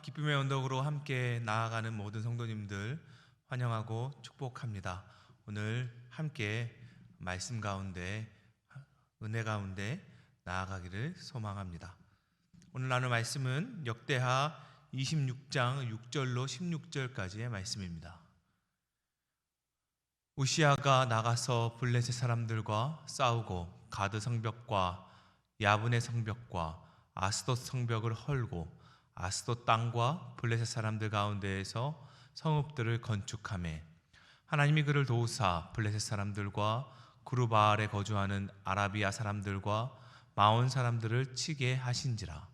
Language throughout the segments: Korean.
기쁨의 언덕으로 함께 나아가는 모든 성도님들 환영하고 축복합니다. 오늘 함께 말씀 가운데, 은혜 가운데 나아가기를 소망합니다. 오늘 나눌 말씀은 역대하 26장 6절로 16절까지의 말씀입니다. 우시아가 나가서 블레셋 사람들과 싸우고 가드 성벽과 야분의 성벽과 아스돗 성벽을 헐고 아스돗 땅과 블레셋 사람들 가운데에서 성읍들을 건축하매 하나님이 그를 도우사 블레셋 사람들과 구르바알에 거주하는 아라비아 사람들과 마온 사람들을 치게 하신지라.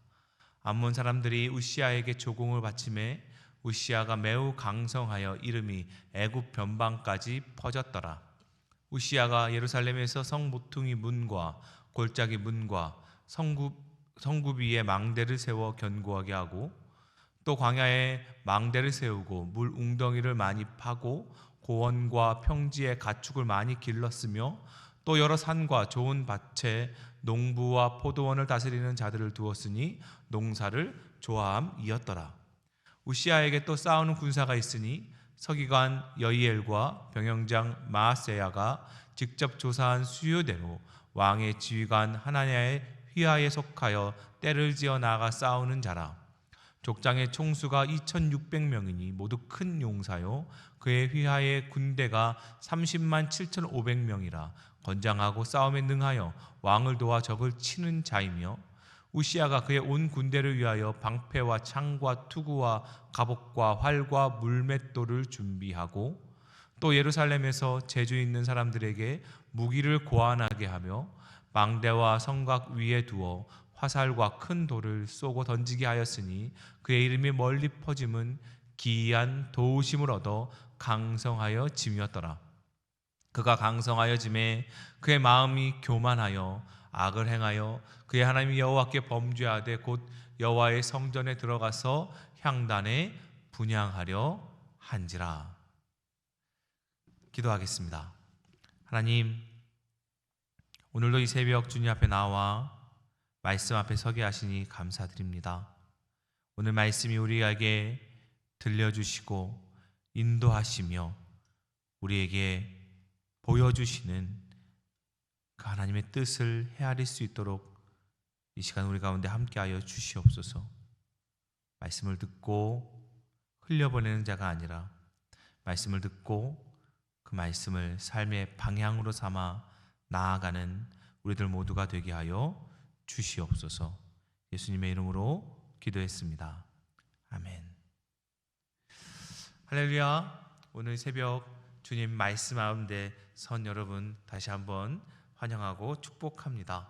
암몬 사람들이 우시아에게 조공을 바치매 우시아가 매우 강성하여 이름이 애굽 변방까지 퍼졌더라. 우시아가 예루살렘에서 성 모퉁이 문과 골짜기 문과 성굽 위에 망대를 세워 견고하게 하고 또 광야에 망대를 세우고 물 웅덩이를 많이 파고 고원과 평지에 가축을 많이 길렀으며 또 여러 산과 좋은 밭에 농부와 포도원을 다스리는 자들을 두었으니 농사를 좋아함이었더라. 우시아에게 또 싸우는 군사가 있으니 서기관 여이엘과 병영장 마아세야가 직접 조사한 수요대로 왕의 지휘관 하나냐의 휘하에 속하여 떼를 지어 나가 싸우는 자라. 족장의 총수가 2600명이니 모두 큰 용사요 그의 휘하의 군대가 30만 7500명이라 건장하고 싸움에 능하여 왕을 도와 적을 치는 자이며 우시아가 그의 온 군대를 위하여 방패와 창과 투구와 갑옷과 활과 물맷돌을 준비하고 또 예루살렘에서 재주 있는 사람들에게 무기를 고안하게 하며 망대와 성곽 위에 두어 화살과 큰 돌을 쏘고 던지게 하였으니 그의 이름이 멀리 퍼짐은 기이한 도우심을 얻어 강성하여 짐이었더라. 그가 강성하여 짐에 그의 마음이 교만하여 악을 행하여 그의 하나님 여호와께 범죄하되 곧 여호와의 성전에 들어가서 향단에 분향하려 한지라. 기도하겠습니다. 하나님, 오늘도 이 새벽 주님 앞에 나와 말씀 앞에 서게 하시니 감사드립니다. 오늘 말씀이 우리에게 들려주시고 인도하시며 우리에게 보여주시는 그 하나님의 뜻을 헤아릴 수 있도록 이 시간 우리 가운데 함께하여 주시옵소서. 말씀을 듣고 흘려보내는 자가 아니라 말씀을 듣고 그 말씀을 삶의 방향으로 삼아 나아가는 우리들 모두가 되게 하여 주시옵소서. 예수님의 이름으로 기도했습니다. 아멘. 할렐루야. 오늘 새벽 주님 말씀 가운데 선 여러분 다시 한번 환영하고 축복합니다.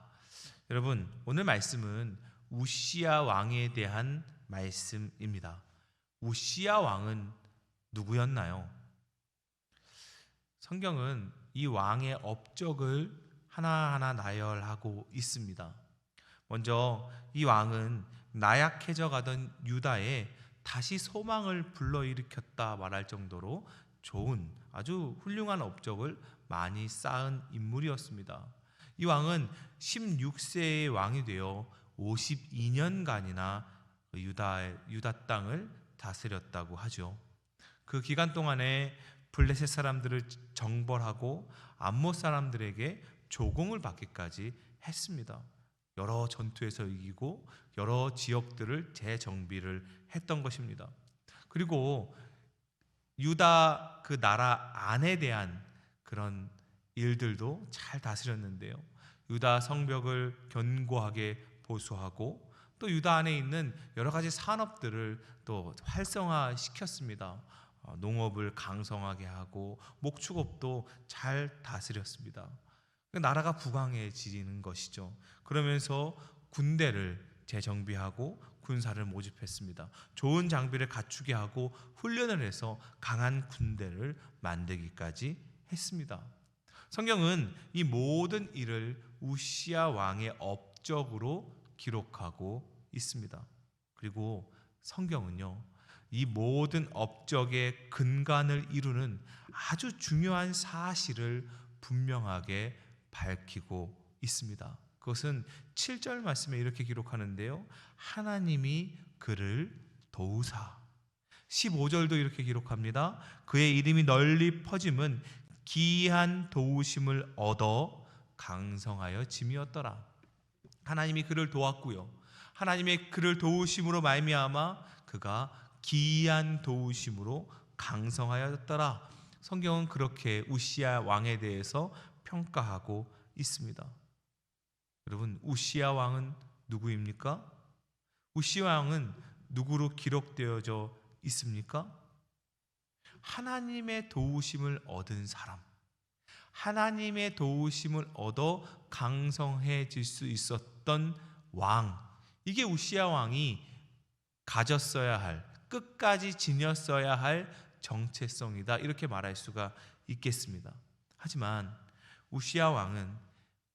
여러분, 오늘 말씀은 우시아 왕에 대한 말씀입니다. 우시아 왕은 누구였나요? 성경은 이 왕의 업적을 하나하나 나열하고 있습니다. 먼저 이 왕은 나약해져 가던 유다에 다시 소망을 불러일으켰다 말할 정도로 좋은 아주 훌륭한 업적을 많이 쌓은 인물이었습니다. 이 왕은 16세의 왕이 되어 52년간이나 유다 땅을 다스렸다고 하죠. 그 기간 동안에 블레셋 사람들을 정벌하고 암몬 사람들에게 조공을 받기까지 했습니다. 여러 전투에서 이기고 여러 지역들을 재정비를 했던 것입니다. 그리고 유다 그 나라 안에 대한 그런 일들도 잘 다스렸는데요. 유다 성벽을 견고하게 보수하고 또 유다 안에 있는 여러 가지 산업들을 또 활성화시켰습니다. 농업을 강성하게 하고 목축업도 잘 다스렸습니다. 나라가 부강해지는 것이죠. 그러면서 군대를 재정비하고 군사를 모집했습니다. 좋은 장비를 갖추게 하고 훈련을 해서 강한 군대를 만들기까지 했습니다. 성경은 이 모든 일을 우시아 왕의 업적으로 기록하고 있습니다. 그리고 성경은요, 이 모든 업적의 근간을 이루는 아주 중요한 사실을 분명하게 밝히고 있습니다. 그것은 7절 말씀에 이렇게 기록하는데요, 하나님이 그를 도우사. 15절도 이렇게 기록합니다. 그의 이름이 널리 퍼짐은 기이한 도우심을 얻어 강성하여 짐이었더라. 하나님이 그를 도왔고요. 하나님의 그를 도우심으로 말미암아 그가 기이한 도우심으로 강성하였더라. 성경은 그렇게 우시야 왕에 대해서 평가하고 있습니다. 여러분, 우시야 왕은 누구입니까? 우시야 왕은 누구로 기록되어져 있습니까? 하나님의 도우심을 얻은 사람, 하나님의 도우심을 얻어 강성해질 수 있었던 왕, 이게 우시야 왕이 가졌어야 할, 끝까지 지녔어야 할 정체성이다, 이렇게 말할 수가 있겠습니다. 하지만 우시야 왕은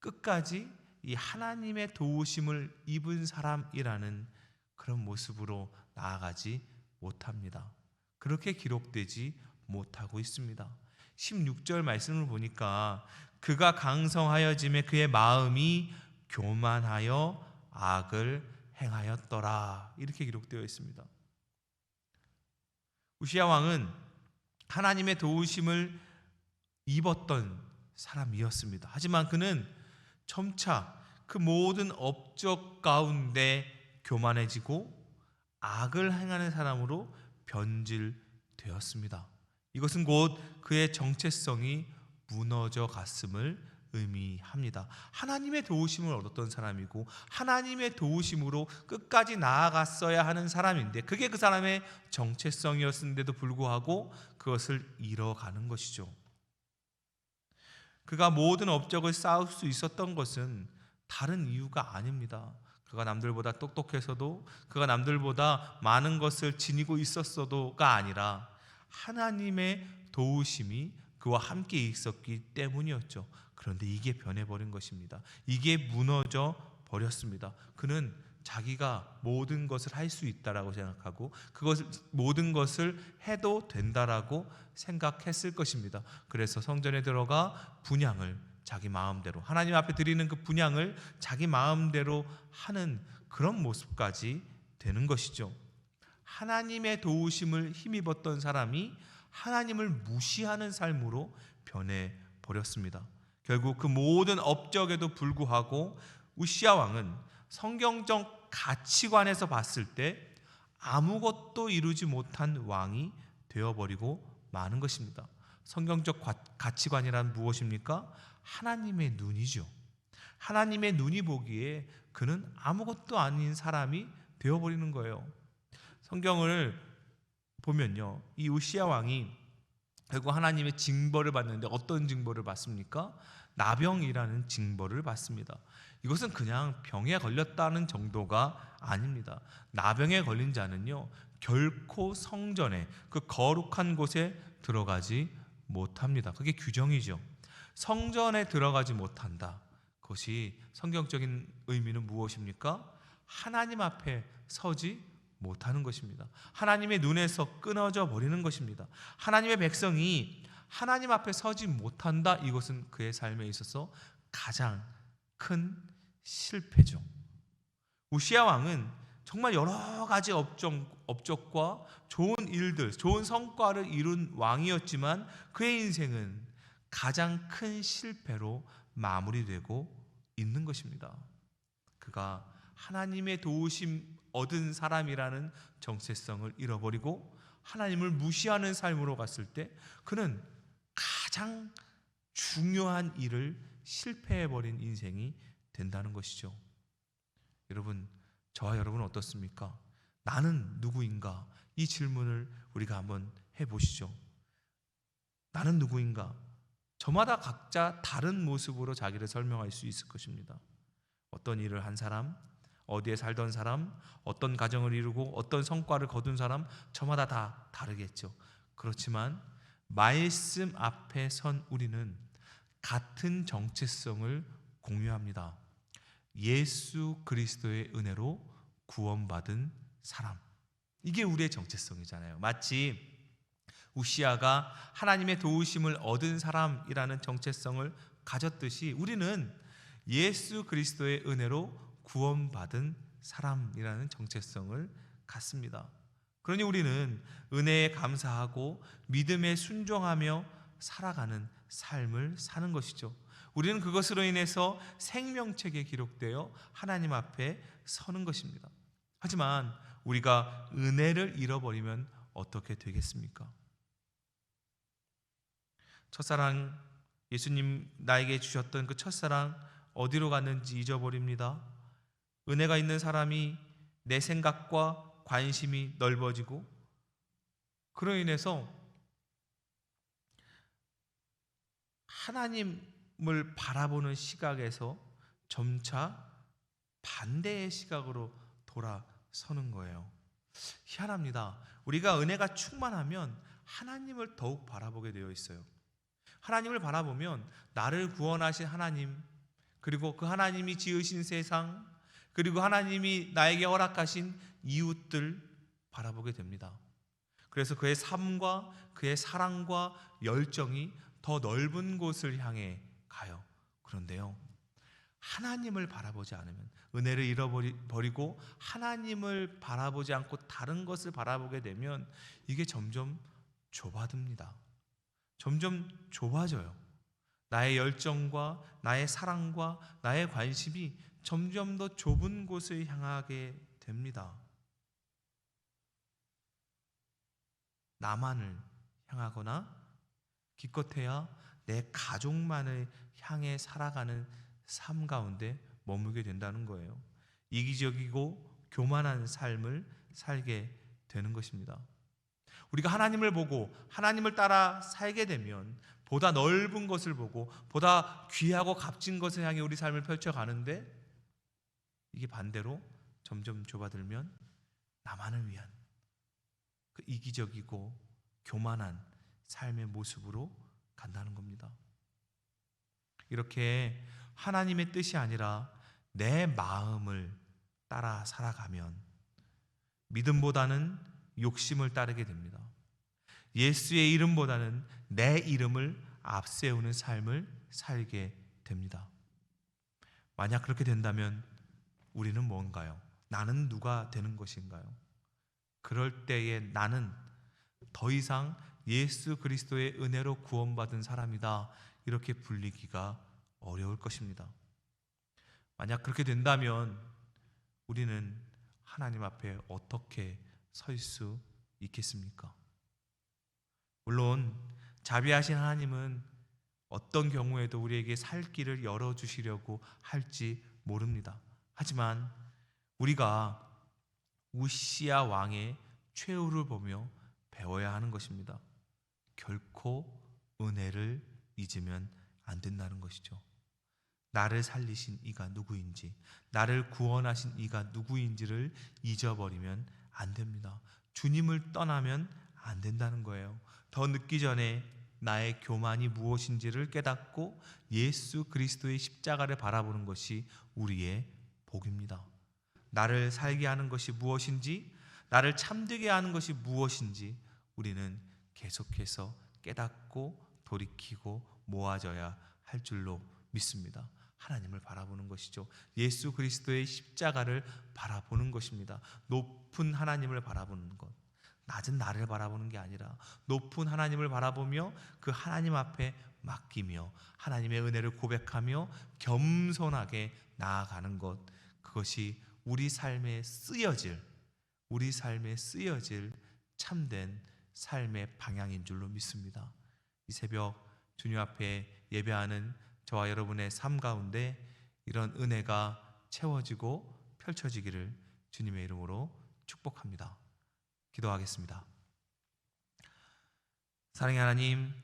끝까지 이 하나님의 도우심을 입은 사람이라는 그런 모습으로 나아가지 못합니다. 그렇게 기록되지 못하고 있습니다. 16절 말씀을 보니까 그가 강성하여짐에 그의 마음이 교만하여 악을 행하였더라, 이렇게 기록되어 있습니다. 우시야 왕은 하나님의 도우심을 입었던 사람이었습니다. 하지만 그는 점차 그 모든 업적 가운데 교만해지고 악을 행하는 사람으로 변질되었습니다. 이것은 곧 그의 정체성이 무너져 갔음을 의미합니다. 하나님의 도우심을 얻었던 사람이고 하나님의 도우심으로 끝까지 나아갔어야 하는 사람인데 그게 그 사람의 정체성이었는데도 불구하고 그것을 잃어가는 것이죠. 그가 모든 업적을 쌓을 수 있었던 것은 다른 이유가 아닙니다. 그가 남들보다 똑똑해서도, 그가 남들보다 많은 것을 지니고 있었어도가 아니라 하나님의 도우심이 그와 함께 있었기 때문이었죠. 그런데 이게 변해버린 것입니다. 이게 무너져 버렸습니다. 그는 자기가 모든 것을 할 수 있다라고 생각하고 그것을 모든 것을 해도 된다라고 생각했을 것입니다. 그래서 성전에 들어가 분향을 자기 마음대로, 하나님 앞에 드리는 그 분향을 자기 마음대로 하는 그런 모습까지 되는 것이죠. 하나님의 도우심을 힘입었던 사람이 하나님을 무시하는 삶으로 변해버렸습니다. 결국 그 모든 업적에도 불구하고 우시야 왕은 성경적 가치관에서 봤을 때 아무것도 이루지 못한 왕이 되어버리고 마는 것입니다. 성경적 가치관이란 무엇입니까? 하나님의 눈이죠. 하나님의 눈이 보기에 그는 아무것도 아닌 사람이 되어버리는 거예요. 성경을 보면요, 이 우시야 왕이 결국 하나님의 징벌을 받는데 어떤 징벌을 받습니까? 나병이라는 징벌을 받습니다. 이것은 그냥 병에 걸렸다는 정도가 아닙니다. 나병에 걸린 자는요, 결코 성전에, 그 거룩한 곳에 들어가지 못합니다. 그게 규정이죠. 성전에 들어가지 못한다. 그것이 성경적인 의미는 무엇입니까? 하나님 앞에 서지 못하는 것입니다. 하나님의 눈에서 끊어져 버리는 것입니다. 하나님의 백성이 하나님 앞에 서지 못한다. 이것은 그의 삶에 있어서 가장 큰 실패죠. 우시야 왕은 정말 여러 가지 업적과 좋은 일들, 좋은 성과를 이룬 왕이었지만 그의 인생은 가장 큰 실패로 마무리되고 있는 것입니다. 그가 하나님의 도우심 얻은 사람이라는 정체성을 잃어버리고 하나님을 무시하는 삶으로 갔을 때 그는 가장 중요한 일을 실패해버린 인생이 된다는 것이죠. 여러분, 저와 여러분은 어떻습니까? 나는 누구인가? 이 질문을 우리가 한번 해보시죠. 나는 누구인가? 저마다 각자 다른 모습으로 자기를 설명할 수 있을 것입니다. 어떤 일을 한 사람, 어디에 살던 사람, 어떤 가정을 이루고 어떤 성과를 거둔 사람, 저마다 다 다르겠죠. 그렇지만 말씀 앞에 선 우리는 같은 정체성을 공유합니다. 예수 그리스도의 은혜로 구원받은 사람. 이게 우리의 정체성이잖아요. 마치 우시야가 하나님의 도우심을 얻은 사람이라는 정체성을 가졌듯이 우리는 예수 그리스도의 은혜로 구원받은 사람이라는 정체성을 갖습니다. 그러니 우리는 은혜에 감사하고 믿음에 순종하며 살아가는 삶을 사는 것이죠. 우리는 그것으로 인해서 생명책에 기록되어 하나님 앞에 서는 것입니다. 하지만 우리가 은혜를 잃어버리면 어떻게 되겠습니까? 첫사랑, 예수님 나에게 주셨던 그 첫사랑 어디로 갔는지 잊어버립니다. 은혜가 있는 사람이 내 생각과 관심이 넓어지고, 그로 인해서 하나님을 바라보는 시각에서 점차 반대의 시각으로 돌아서는 거예요. 희한합니다. 우리가 은혜가 충만하면 하나님을 더욱 바라보게 되어 있어요. 하나님을 바라보면 나를 구원하신 하나님, 그리고 그 하나님이 지으신 세상, 그리고 하나님이 나에게 허락하신 이웃들 바라보게 됩니다. 그래서 그의 삶과 그의 사랑과 열정이 더 넓은 곳을 향해 가요. 그런데요, 하나님을 바라보지 않으면, 은혜를 잃어버리고 하나님을 바라보지 않고 다른 것을 바라보게 되면 이게 점점 좁아듭니다. 점점 좁아져요. 나의 열정과 나의 사랑과 나의 관심이 점점 더 좁은 곳을 향하게 됩니다. 나만을 향하거나 기껏해야 내 가족만을 향해 살아가는 삶 가운데 머물게 된다는 거예요. 이기적이고 교만한 삶을 살게 되는 것입니다. 우리가 하나님을 보고 하나님을 따라 살게 되면 보다 넓은 것을 보고 보다 귀하고 값진 것을 향해 우리 삶을 펼쳐가는데, 이게 반대로 점점 좁아들면 나만을 위한 그 이기적이고 교만한 삶의 모습으로 간다는 겁니다. 이렇게 하나님의 뜻이 아니라 내 마음을 따라 살아가면 믿음보다는 욕심을 따르게 됩니다. 예수의 이름보다는 내 이름을 앞세우는 삶을 살게 됩니다. 만약 그렇게 된다면 우리는 뭔가요? 나는 누가 되는 것인가요? 그럴 때에 나는 더 이상 예수 그리스도의 은혜로 구원받은 사람이다, 이렇게 불리기가 어려울 것입니다. 만약 그렇게 된다면 우리는 하나님 앞에 어떻게 설 수 있겠습니까? 물론 자비하신 하나님은 어떤 경우에도 우리에게 살 길을 열어주시려고 할지 모릅니다. 하지만 우리가 우시야 왕의 최후를 보며 배워야 하는 것입니다. 결코 은혜를 잊으면 안 된다는 것이죠. 나를 살리신 이가 누구인지, 나를 구원하신 이가 누구인지를 잊어버리면 안 됩니다. 주님을 떠나면 안 된다는 거예요. 더 늦기 전에 나의 교만이 무엇인지를 깨닫고 예수 그리스도의 십자가를 바라보는 것이 우리의 복입니다. 나를 살게 하는 것이 무엇인지, 나를 참되게 하는 것이 무엇인지 우리는 계속해서 깨닫고 돌이키고 모아져야 할 줄로 믿습니다. 하나님을 바라보는 것이죠. 예수 그리스도의 십자가를 바라보는 것입니다. 높은 하나님을 바라보는 것, 낮은 나를 바라보는 게 아니라 높은 하나님을 바라보며 그 하나님 앞에 맡기며 하나님의 은혜를 고백하며 겸손하게 나아가는 것, 그것이 우리 삶에 쓰여질 참된 삶의 방향인 줄로 믿습니다. 이 새벽 주님 앞에 예배하는 저와 여러분의 삶 가운데 이런 은혜가 채워지고 펼쳐지기를 주님의 이름으로 축복합니다. 기도하겠습니다. 사랑의 하나님,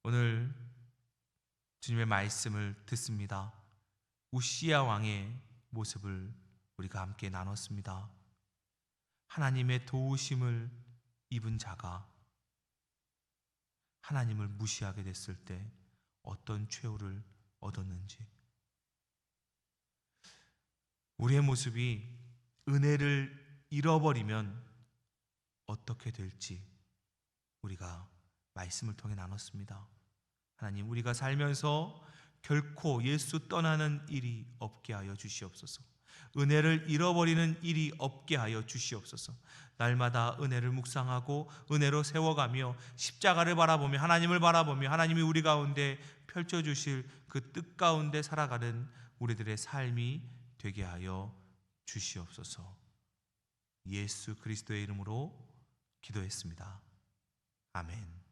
오늘 주님의 말씀을 듣습니다. 우시야 왕의 모습을 우리가 함께 나눴습니다. 하나님의 도우심을 입은 자가 하나님을 무시하게 됐을 때 어떤 최후를 얻었는지, 우리의 모습이 은혜를 잃어버리면 어떻게 될지 우리가 말씀을 통해 나눴습니다. 하나님, 우리가 살면서 결코 예수 떠나는 일이 없게 하여 주시옵소서. 은혜를 잃어버리는 일이 없게 하여 주시옵소서. 날마다 은혜를 묵상하고 은혜로 세워가며 십자가를 바라보며 하나님을 바라보며 하나님이 우리 가운데 펼쳐주실 그 뜻 가운데 살아가는 우리들의 삶이 되게 하여 주시옵소서. 예수 그리스도의 이름으로 기도했습니다. 아멘.